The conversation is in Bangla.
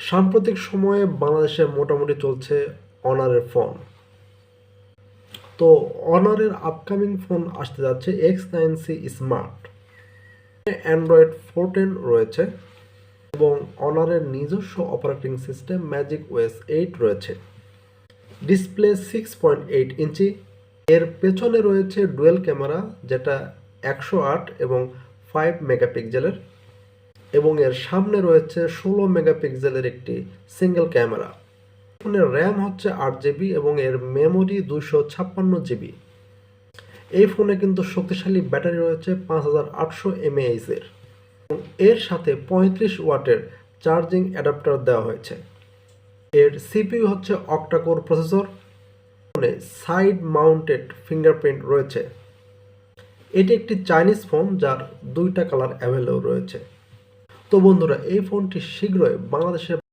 সাম্প্রতিক সময়ে বাংলাদেশে মোটামুটি চলছে অনারের ফোন। তো অনারের আপকামিং ফোন আসতে যাচ্ছে X9C স্মার্ট। অ্যান্ড্রয়েড 14 রয়েছে এবং অনারের নিজস্ব অপারেটিং সিস্টেম ম্যাজিক ওএস 8 রয়েছে। ডিসপ্লে 6.8 ইঞ্চি। এর পেছনে রয়েছে ডুয়েল ক্যামেরা, যেটা 108 এবং 5 মেগাপিক্সেলের, এবং এর সামনে রয়েছে 16 মেগাপিক্সেলের একটি সিঙ্গেল ক্যামেরা। ফোনের র্যাম হচ্ছে 8 জিবি এবং এর মেমোরি 256 জিবি। এই ফোনে কিন্তু শক্তিশালী ব্যাটারি রয়েছে 5800 mAh এর, এবং এর সাথে 35 ওয়াটের চার্জিং অ্যাডাপ্টার দেওয়া হয়েছে। এর সিপিইউ হচ্ছে অক্টাকোর প্রসেসর। ফোনে সাইড মাউন্টেড ফিঙ্গারপ্রিন্ট রয়েছে। এটি একটি চাইনিজ ফোন যার 2টা কালার অ্যাভেলেবল রয়েছে। তো বন্ধুরা, এই ফোনটি শীঘ্রই বাংলাদেশে